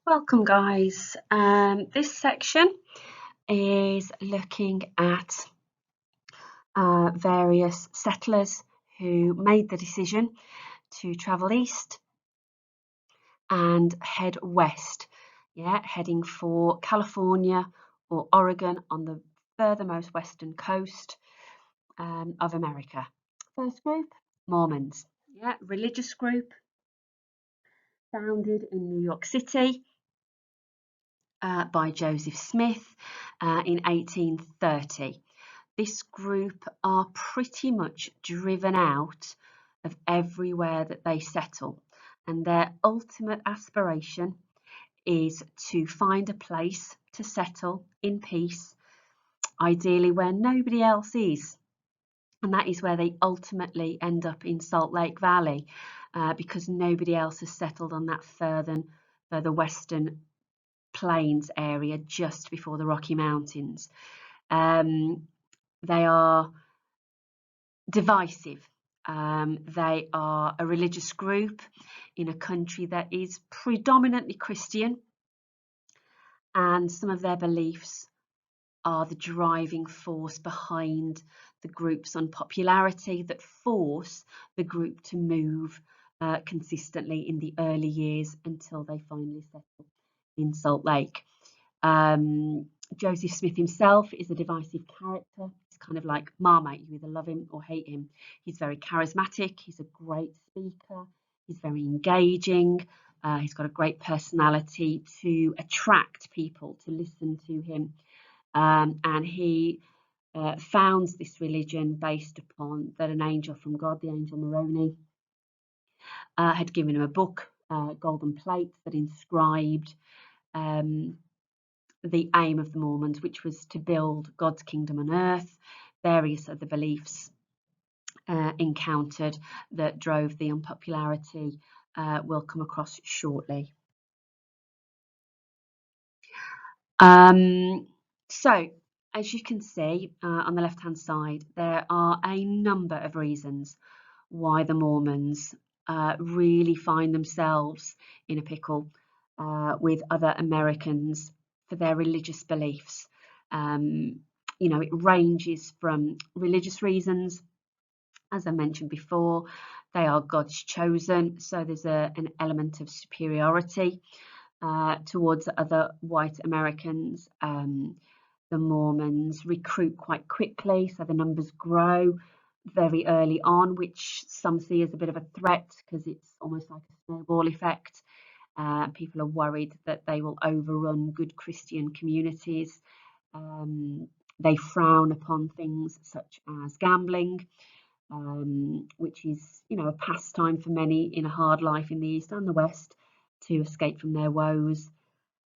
Welcome guys. This section is looking at various settlers who made the decision to travel east and head west, heading for California or Oregon on the furthermost western coast of America. First group, Mormons, religious group founded in New York City by Joseph Smith in 1830. This group are pretty much driven out of everywhere that they settle, and their ultimate aspiration is to find a place to settle in peace, ideally where nobody else is. And that is where they ultimately end up in Salt Lake Valley, because nobody else has settled on that further western plains area just before the Rocky Mountains. They are divisive. They are a religious group in a country that is predominantly Christian, and some of their beliefs are the driving force behind the group's unpopularity that force the group to move consistently in the early years until they finally settle in Salt Lake. Joseph Smith himself is a divisive character. He's kind of like Marmite. You either love him or hate him. He's very charismatic. He's a great speaker. He's very engaging. He's got a great personality to attract people to listen to him. And he founds this religion based upon that an angel from God, the angel Moroni, had given him a book, golden plate, that inscribed the aim of the Mormons, which was to build God's kingdom on earth. Various other beliefs encountered that drove the unpopularity we'll come across shortly. So, as you can see on the left-hand side, there are a number of reasons why the Mormons really find themselves in a pickle with other Americans for their religious beliefs. It ranges from religious reasons. As I mentioned before, they are God's chosen, so there's an element of superiority towards other white Americans. The Mormons recruit quite quickly, so the numbers grow very early on, which some see as a bit of a threat because it's almost like a snowball effect. People are worried that they will overrun good Christian communities. They frown upon things such as gambling, which is, a pastime for many in a hard life in the East and the West to escape from their woes.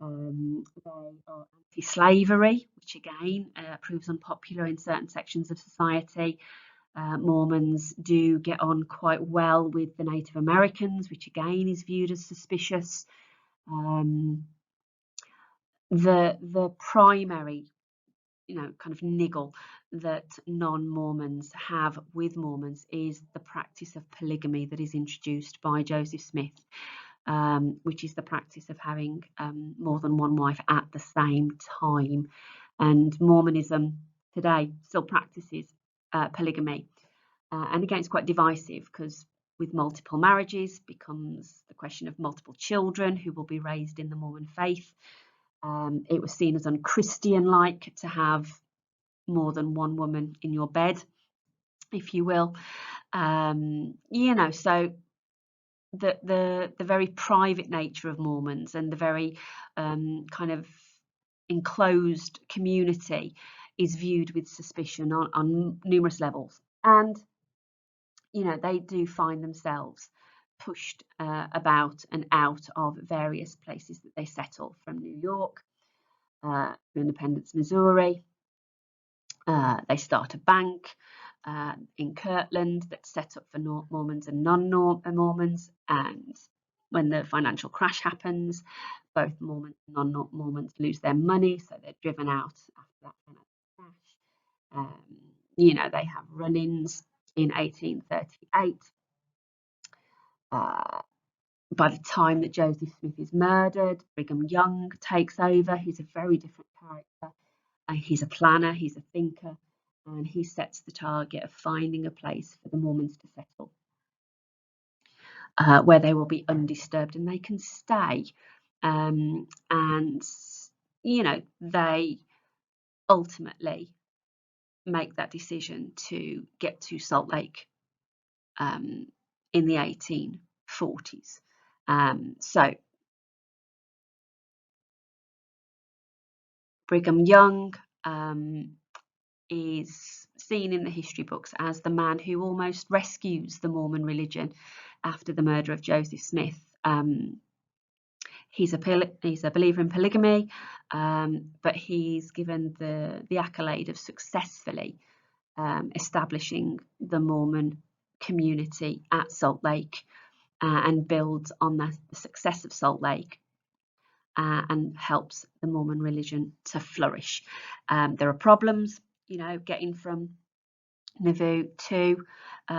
They are anti-slavery, which again proves unpopular in certain sections of society. Mormons do get on quite well with the Native Americans, which again is viewed as suspicious. The primary, kind of niggle that non-Mormons have with Mormons is the practice of polygamy that is introduced by Joseph Smith, which is the practice of having more than one wife at the same time. And Mormonism today still practices polygamy. And again, it's quite divisive because with multiple marriages becomes the question of multiple children who will be raised in the Mormon faith. It was seen as unchristian-like to have more than one woman in your bed, if you will. So the very private nature of Mormons and the very kind of enclosed community is viewed with suspicion on numerous levels. And, they do find themselves pushed about and out of various places that they settle, from New York to Independence, Missouri. They start a bank in Kirtland that's set up for Mormons and non-Mormons, and when the financial crash happens, both Mormons and non-Mormons lose their money, so they're driven out after that financial crash. They have run-ins in 1838. by the time that Joseph Smith is murdered, Brigham Young takes over. He's a very different character. He's a planner, he's a thinker, and he sets the target of finding a place for the Mormons to settle, where they will be undisturbed and they can stay. And, they ultimately make that decision to get to Salt Lake in the 1840s. So Brigham Young is seen in the history books as the man who almost rescues the Mormon religion after the murder of Joseph Smith. He's a believer in polygamy, but he's given the accolade of successfully establishing the Mormon community at Salt Lake, and builds on the success of Salt Lake, and helps the Mormon religion to flourish. There are problems, getting from Nauvoo to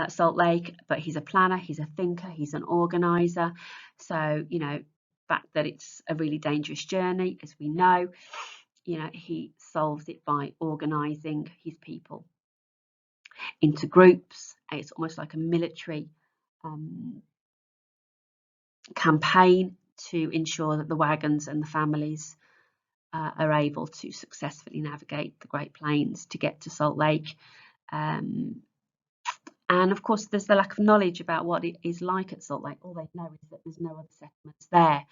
Salt Lake, but he's a planner, he's a thinker, he's an organizer. So, fact that it's a really dangerous journey, as we know, he solves it by organizing his people into groups. It's almost like a military campaign to ensure that the wagons and the families are able to successfully navigate the Great Plains to get to Salt Lake. And of course, there's the lack of knowledge about what it is like at Salt Lake. All they know is that there's no other settlements there,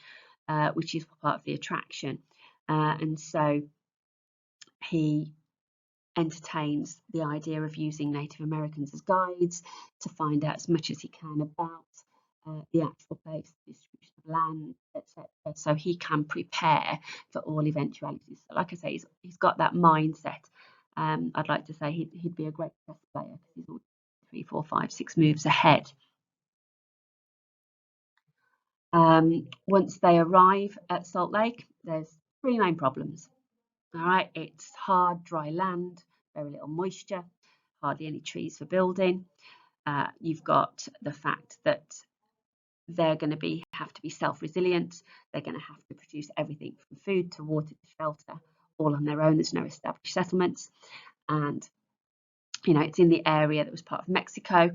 which is part of the attraction. And so he entertains the idea of using Native Americans as guides to find out as much as he can about the actual place, the distribution of land, etc. So he can prepare for all eventualities. So like I say, he's got that mindset. I'd like to say he'd be a great chess player because he's all 3, 4, 5, 6 moves ahead. Once they arrive at Salt Lake, there's 3 main problems. All right, it's hard, dry land, very little moisture, hardly any trees for building. You've got the fact that they're going to have to be self-resilient. They're going to have to produce everything from food to water to shelter, all on their own. There's no established settlements. And, it's in the area that was part of Mexico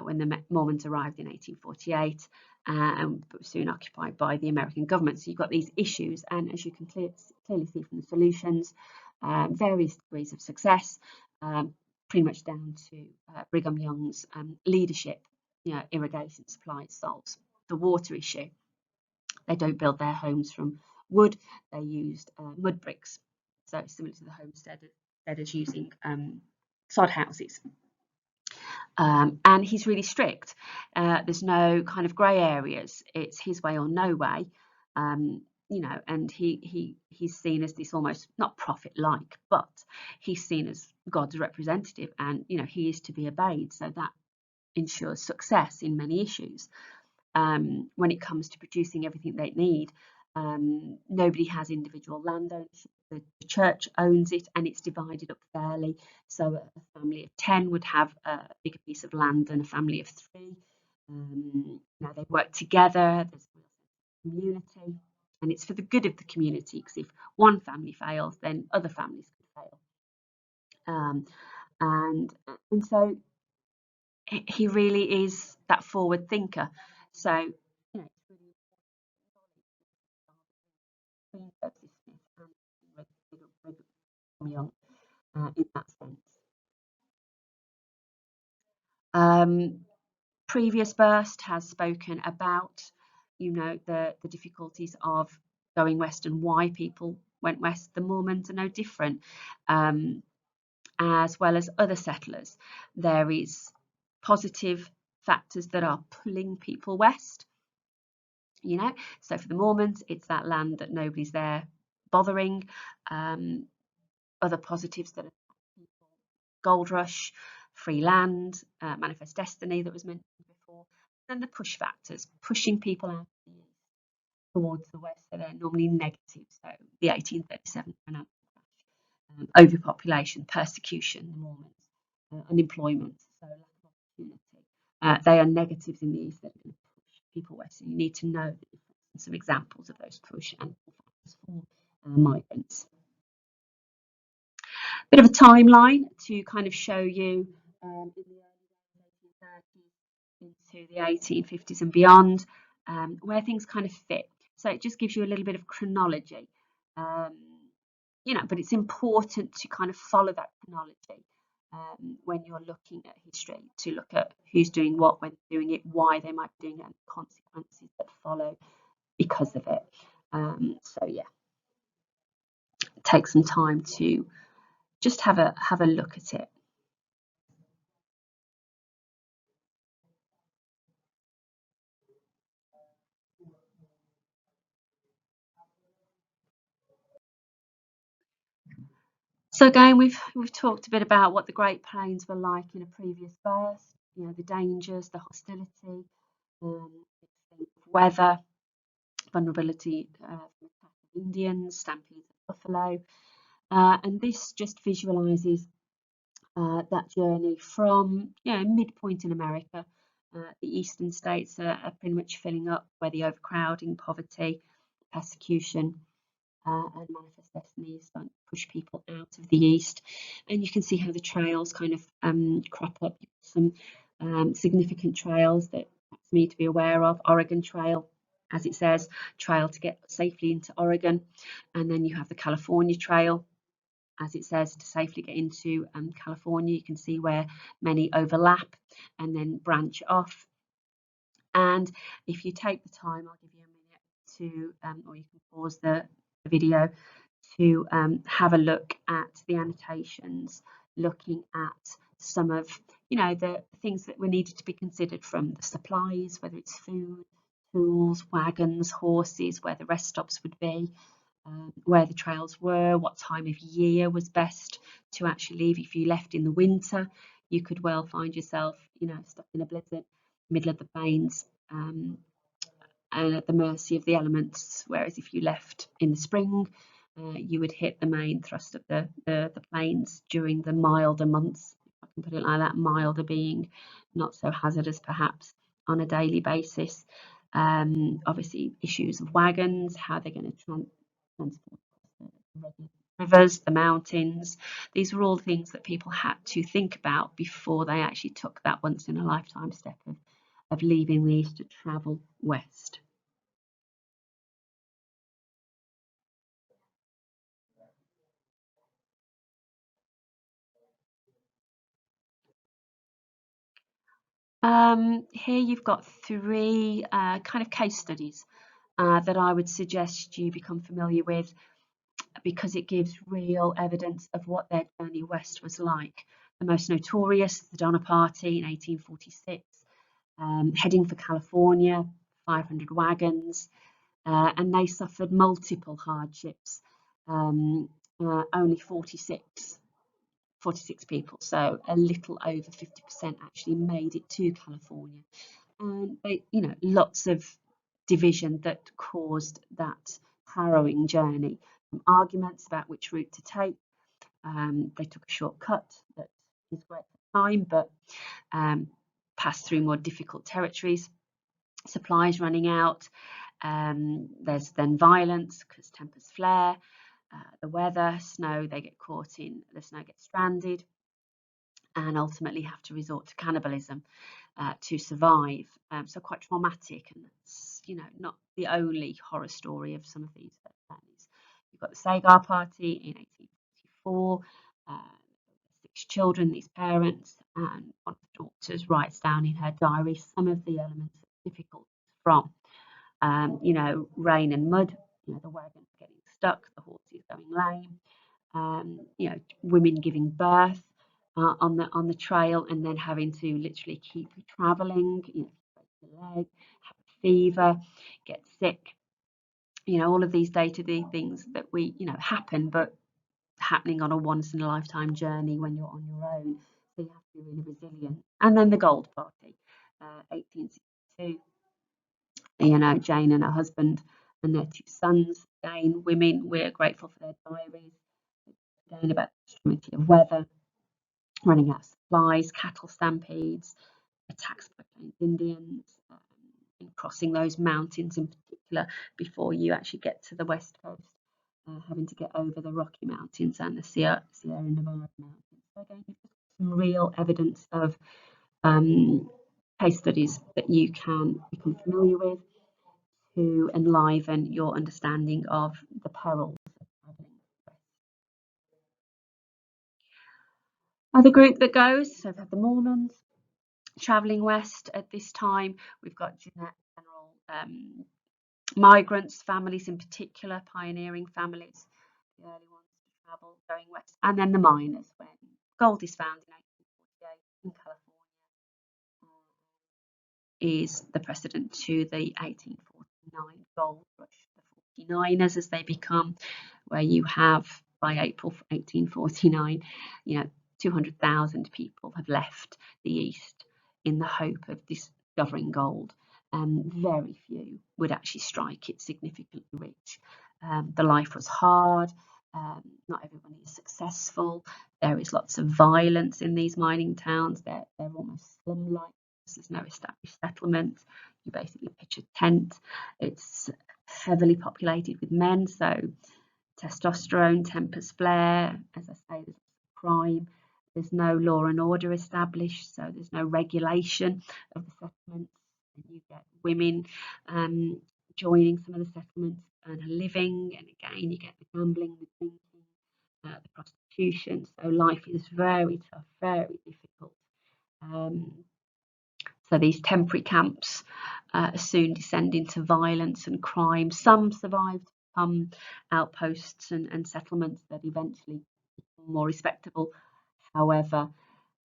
when the Mormons arrived in 1848, and soon occupied by the American government. So you've got these issues, and as you can clearly see from the solutions, various degrees of success, pretty much down to Brigham Young's leadership. Irrigation supplies solves the water issue. They don't build their homes from wood, they used mud bricks. So it's similar to the homesteaders using sod houses. And he's really strict. There's no kind of grey areas. It's his way or no way. And he's seen as this almost not prophet-like, but he's seen as God's representative, and he is to be obeyed. So that ensures success in many issues. When it comes to producing everything they need, nobody has individual land ownership. The church owns it, and it's divided up fairly. So a family of 10 would have a bigger piece of land than a family of 3. Now they work together. There's a community, and it's for the good of the community, because if one family fails, then other families could fail. And so he really is that forward thinker. So, it's really young in that sense. Previous Burst has spoken about, the difficulties of going west and why people went west. The Mormons are no different, as well as other settlers. There is positive factors that are pulling people west. So for the Mormons, it's that land that nobody's there bothering. Other positives that are gold rush, free land, manifest destiny that was mentioned before. Then the push factors, pushing people out towards the west, so they're normally negative. So the 1837 financial crash, overpopulation, persecution, the Mormons, unemployment, so lack of opportunity. They are negatives in the east that are going to push people west, and you need to know the difference and some examples of those push and pull factors for migrants. Bit of a timeline to kind of show you in the early 1830s into the 1850s and beyond, where things kind of fit. So it just gives you a little bit of chronology, but it's important to kind of follow that chronology when you're looking at history, to look at who's doing what, when doing it, why they might be doing it, and the consequences that follow because of it. So yeah, take some time to just have a look at it. So again, we've talked a bit about what the Great Plains were like in a previous verse. The dangers, the hostility, weather, vulnerability from attack of Indians, stampedes of buffalo, and this just visualises that journey from midpoint in America. The eastern states are pretty much filling up, where the overcrowding, poverty, persecution, and manifest destinies starting to push people out of the east. And you can see how the trails kind of crop up. Some significant trails that perhaps need to be aware of. Oregon Trail, as it says, trail to get safely into Oregon. And then you have the California Trail, as it says, to safely get into California. You can see where many overlap and then branch off. And if you take the time, I'll give you a minute to, or you can pause the video to have a look at the annotations, looking at some of the things that were needed to be considered, from the supplies, whether it's food, tools, wagons, horses, where the rest stops would be, where the trails were, what time of year was best to actually leave. If you left in the winter, you could well find yourself stuck in a blizzard, middle of the plains, and at the mercy of the elements. Whereas if you left in the spring, you would hit the main thrust of the plains during the milder months, if I can put it like that, milder being not so hazardous perhaps on a daily basis. Obviously issues of wagons, how they're going to transport the rivers, the mountains. These were all things that people had to think about before they actually took that once in a lifetime step of leaving the east to travel west. Here you've got three kind of case studies that I would suggest you become familiar with, because it gives real evidence of what their journey west was like. The most notorious, the Donner Party in 1846, heading for California, 500 wagons, and they suffered multiple hardships. Only 46 people, so a little over 50% actually made it to California. And they, lots of division that caused that harrowing journey. Arguments about which route to take. They took a shortcut that is great at the time, but passed through more difficult territories. Supplies running out. There's then violence because tempers flare. The weather, snow, they get caught in the snow, get stranded, and ultimately have to resort to cannibalism to survive. So quite traumatic, and that's not the only horror story of some of these families. You've got the Sagar Party in 1844. 6 children, these parents, and one of the daughters writes down in her diary some of the elements that are difficult from rain and mud, the wagons getting stuck, the horses going lame, women giving birth on the trail, and then having to literally keep traveling, break your leg, have a fever, get sick, all of these day-to-day things that we happen, but happening on a once in a lifetime journey when you're on your own. So you have to be really resilient. And then the Gold Party, 1862. Jane and her husband and their 2 sons. Again, women, we're grateful for their diaries. Again, about the extremity of weather, running out of supplies, cattle stampedes, attacks by Plains Indians, and crossing those mountains in particular before you actually get to the west coast, having to get over the Rocky Mountains and the Sierra Nevada Mountains. So again, some real evidence of case studies that you can become familiar with to enliven your understanding of the perils of travelling west. Other group that goes, so we've had the Mormons travelling west at this time. We've got general migrants, families in particular, pioneering families, the early ones to travel going west, and then the miners when gold is found in 1848 in California. Is the precedent to the 1849 gold rush, the 49ers as they become, where you have by April 1849, 200,000 people have left the East in the hope of discovering gold. Very few would actually strike it significantly rich. The life was hard. Not everyone is successful. There is lots of violence in these mining towns. They're almost slum-like. There's no established settlement. You basically pitch a tent. It's heavily populated with men, so testosterone, tempers flare. As I say, there's crime. There's no law and order established, so there's no regulation of the settlements. And you get women joining some of the settlements and a living, and again you get the gambling, the drinking, the prostitution. So life is very tough, very difficult. So these temporary camps soon descend into violence and crime. Some survived to become outposts and settlements that eventually become more respectable. However,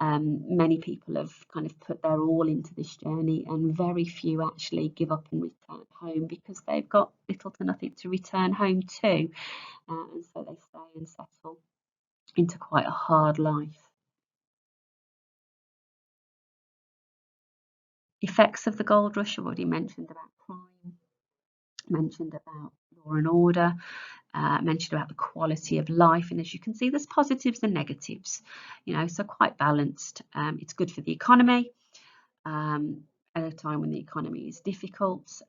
many people have kind of put their all into this journey, and very few actually give up and return home because they've got little to nothing to return home to. And so they stay and settle into quite a hard life. Effects of the gold rush, I've already mentioned about crime, mentioned about law and order, mentioned about the quality of life. And as you can see, there's positives and negatives, so quite balanced. It's good for the economy at a time when the economy is difficult.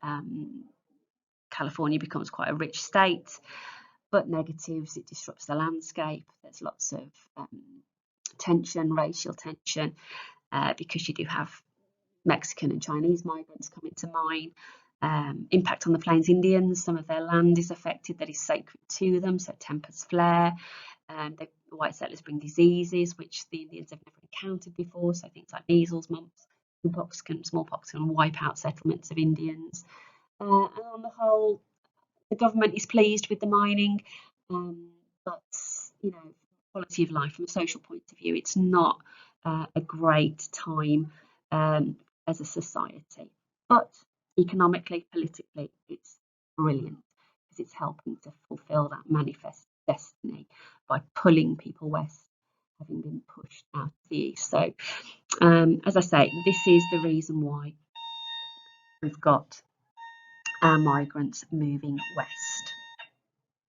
California becomes quite a rich state, but negatives, it disrupts the landscape. There's lots of tension, racial tension, because you do have Mexican and Chinese migrants come into mine. Impact on the Plains Indians, some of their land is affected that is sacred to them, so tempers flare. The white settlers bring diseases which the Indians have never encountered before, so things like measles, mumps, smallpox can wipe out settlements of Indians. And on the whole, the government is pleased with the mining, but quality of life from a social point of view, it's not a great time as a society. But economically, politically, it's brilliant because it's helping to fulfill that manifest destiny by pulling people west, having been pushed out of the east. So, as I say, this is the reason why we've got our migrants moving west.